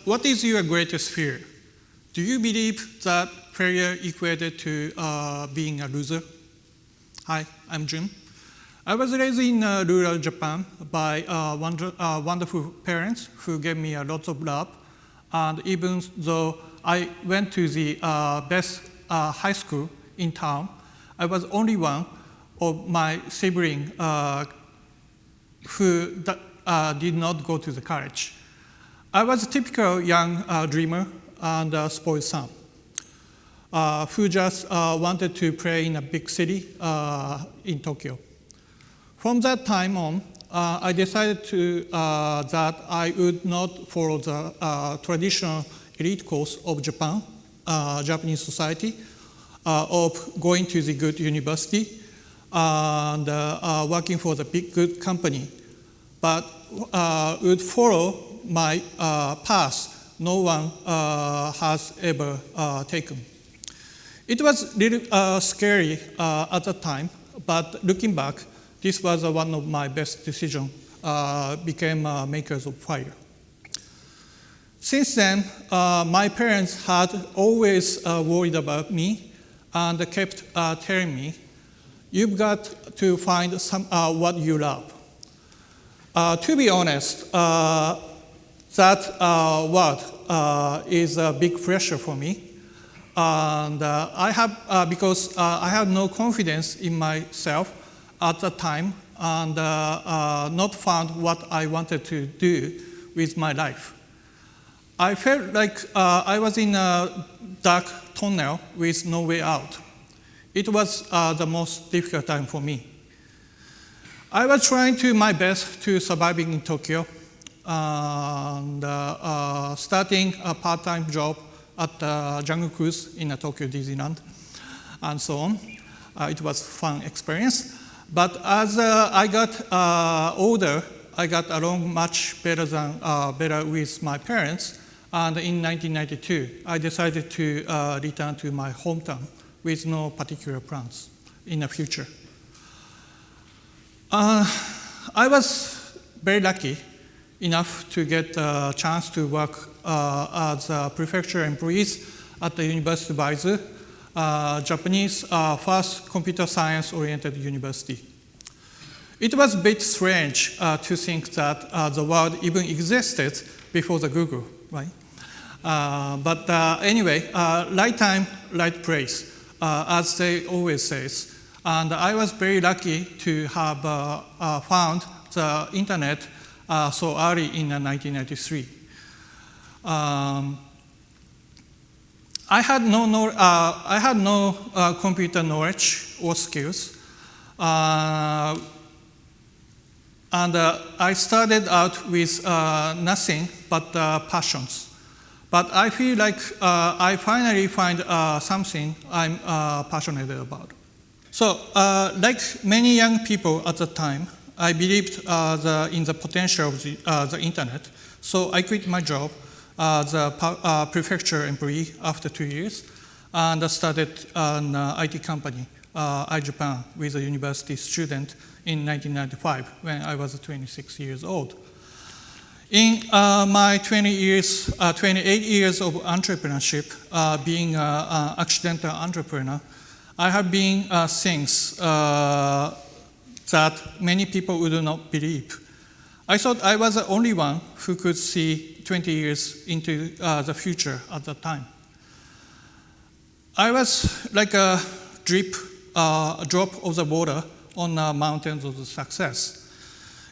what is your greatest fear? Do you believe that failure equated to being a loser? Hi, I'm Jun. I was raised in rural Japan by wonderful parents who gave me a lot of love. And even though I went to the best high school in town, I was only one of my siblings who did not go to the college. I was a typical young dreamer and spoiled son who just wanted to play in a big city in Tokyo. From that time on, I decided that I would not follow the traditional elite course of Japan, Japanese society, of going to the good university and working for the big good company, but would follow my path no one has ever taken. It was really scary at the time, but looking back, this was one of my best decisions, became makers of fire. Since then, my parents had always worried about me and kept telling me, you've got to find what you love. To be honest, that word is a big pressure for me. And because I had no confidence in myself at the time and not found what I wanted to do with my life. I felt like I was in a dark tunnel with no way out. It was the most difficult time for me. I was trying my best to surviving in Tokyo and starting a part-time job at Jungle Cruise in Tokyo Disneyland and so on. It was a fun experience. But as I got older, I got along much better with my parents. And in 1992, I decided to return to my hometown with no particular plans in the future. I was very lucky enough to get a chance to work as a prefecture employees at the University of Aizu, Japanese first computer science-oriented university. It was a bit strange to think that the world even existed before the Google, right? But anyway, right time, right place, as they always say. And I was very lucky to have found the internet so early in 1993. I had no computer knowledge or skills, and I started out with nothing but passions. But I feel like I finally find something I'm passionate about. So, like many young people at the time, I believed in the potential of the internet. So I quit my job as a prefecture employee after 2 years and started an IT company, iJapan, with a university student in 1995 when I was 26 years old. In my 28 years of entrepreneurship, being an accidental entrepreneur, I have been things that many people would not believe. I thought I was the only one who could see 20 years into the future at that time. I was like a drop of the water on the mountains of the success.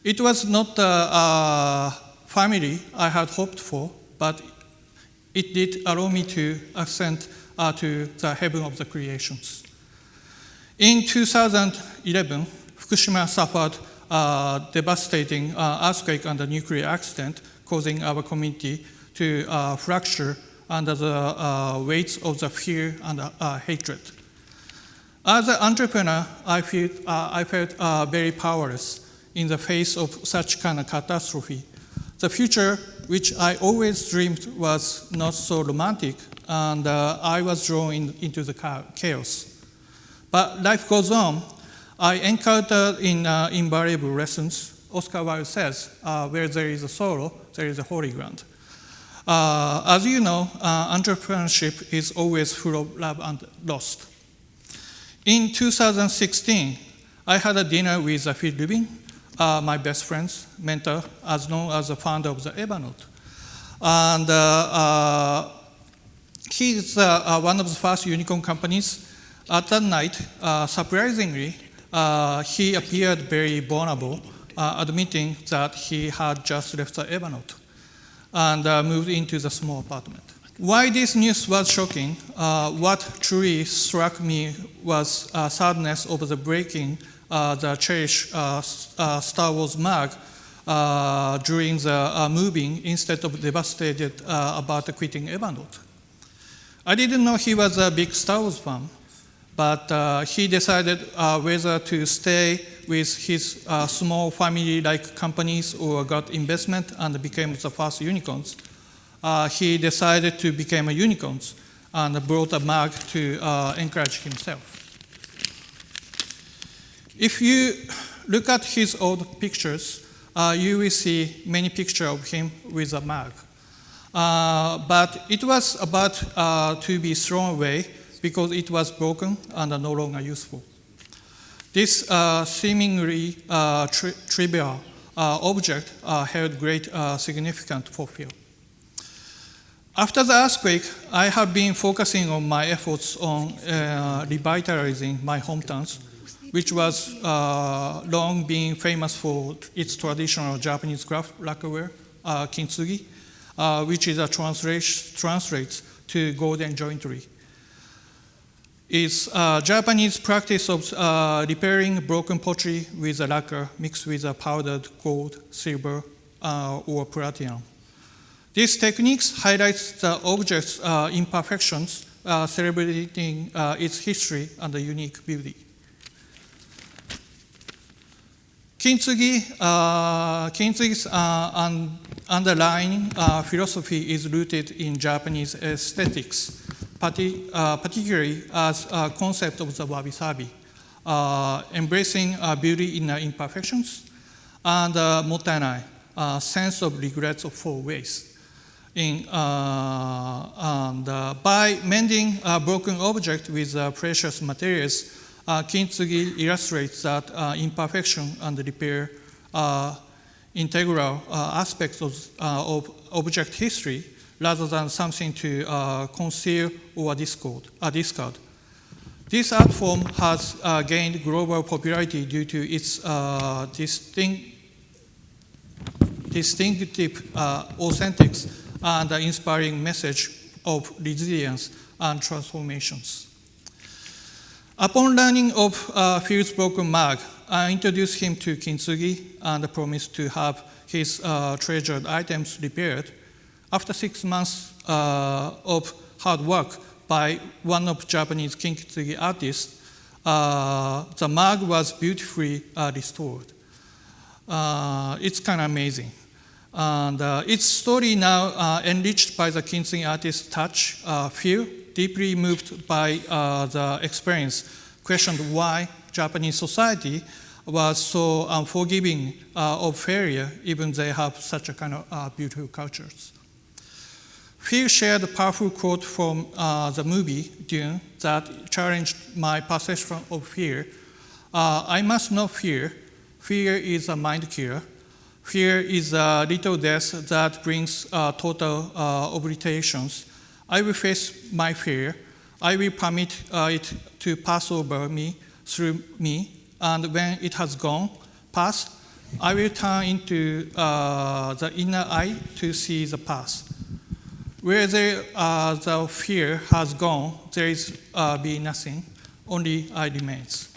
It was not the family I had hoped for, but it did allow me to ascend to the heaven of the creations. In 2011, Fukushima suffered a devastating earthquake and a nuclear accident, causing our community to fracture under the weight of the fear and hatred. As an entrepreneur, I felt very powerless in the face of such kind of catastrophe. The future, which I always dreamed, was not so romantic, and I was drawn into the chaos. But life goes on. I encountered in invariable lessons. Oscar Wilde says, where there is a sorrow, there is a holy ground. As you know, entrepreneurship is always full of love and loss. In 2016, I had a dinner with Phil Rubin, my best friend's mentor, as known as the founder of the Evernote. And he's one of the first unicorn companies. At that night, surprisingly, he appeared very vulnerable, admitting that he had just left the Evernote and moved into the small apartment. Why this news was shocking, what truly struck me was sadness over the breaking the cherished Star Wars mug during the moving instead of devastated about quitting Evernote. I didn't know he was a big Star Wars fan, but he decided whether to stay with his small family-like companies or got investment and became the first unicorns. He decided to become a unicorn and brought a mug to encourage himself. If you look at his old pictures, you will see many pictures of him with a mug. But it was about to be thrown away because it was broken and no longer useful. This seemingly trivial object held great significance for Phil. After the earthquake, I have been focusing on my efforts on revitalizing my hometowns, which was long been famous for its traditional Japanese craft lacquerware, KINTSUGI, which is translates to golden joinery. It's Japanese practice of repairing broken pottery with a lacquer mixed with a powdered gold, silver, or platinum. These techniques highlights the object's imperfections, celebrating its history and the unique beauty. Kintsugi's underlying philosophy is rooted in Japanese aesthetics, particularly as a concept of the wabi-sabi, embracing beauty in imperfections and mottainai, sense of regrets of four ways. By mending a broken object with precious materials, Kintsugi illustrates that imperfection and repair are integral aspects of object history rather than something to conceal or discard. This art form has gained global popularity due to its distinctive, authentic, and inspiring message of resilience and transformations. Upon learning of Phil's broken mug, I introduced him to Kintsugi and promised to have his treasured items repaired. After 6 months of hard work by one of Japanese Kintsugi artists, the mug was beautifully restored. It's kind of amazing. And its story now enriched by the Kintsugi artist's touch, Phil, deeply moved by the experience, questioned why Japanese society was so unforgiving of failure, even they have such a kind of beautiful cultures. Phil shared a powerful quote from the movie Dune that challenged my perception of fear. I must not fear. Fear is a mind killer. Fear is a little death that brings total obliterations. I will face my fear. I will permit it to pass over me, through me, and when it has gone past, I will turn into the inner eye to see the path. Where the fear has gone, there is be nothing, only I remains.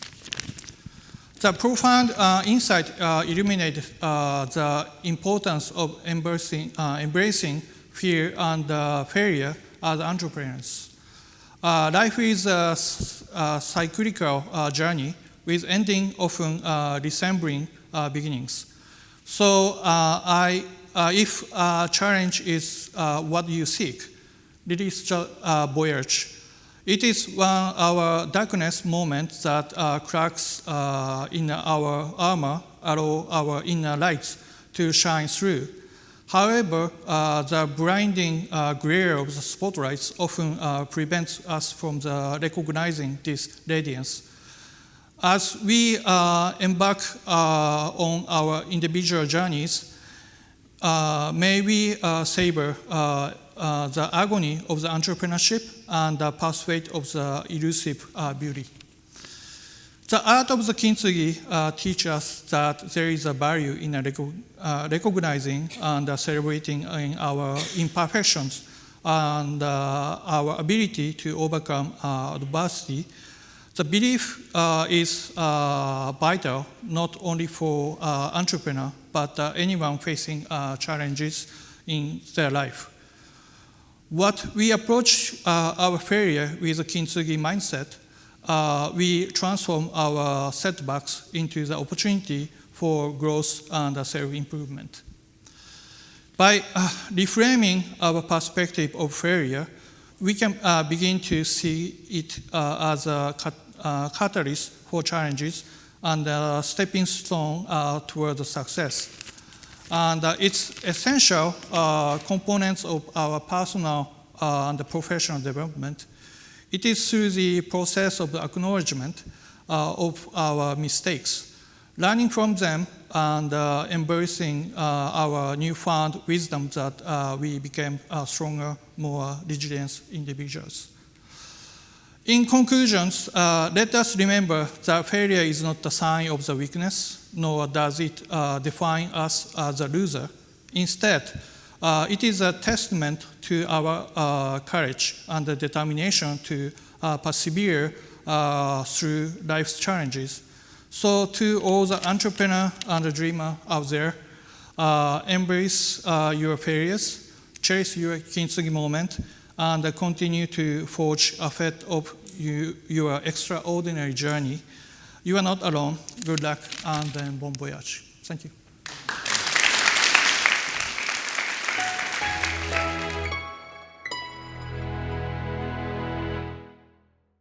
The profound insight illuminated the importance of embracing fear and failure as entrepreneurs. Life is a cyclical journey with ending often resembling beginnings. So if a challenge is what you seek, release the voyage. It is one our darkness moment that cracks in our armor allow our inner lights to shine through. However, the blinding glare of the spotlights often prevents us from recognizing this radiance. As we embark on our individual journeys, may we savor the agony of the entrepreneurship and the pathway of the elusive beauty. The art of the kintsugi teaches us that there is a value in recognizing and celebrating in our imperfections and our ability to overcome adversity. The belief is vital not only for entrepreneurs, but anyone facing challenges in their life. What we approach our failure with a kintsugi mindset, we transform our setbacks into the opportunity for growth and self-improvement. By reframing our perspective of failure, we can begin to see it as a catalyst for challenges and a stepping stone towards success. And it's essential components of our personal and professional development. It is through the process of acknowledgement of our mistakes, learning from them and embracing our newfound wisdom that we became stronger, more resilient individuals. In conclusions, let us remember that failure is not a sign of the weakness, nor does it define us as a loser. Instead, it is a testament to our courage and the determination to persevere through life's challenges. So to all the entrepreneurs and dreamers out there, embrace your failures, cherish your kintsugi moment, and continue to forge ahead of your extraordinary journey. You are not alone. Good luck and bon voyage. Thank you.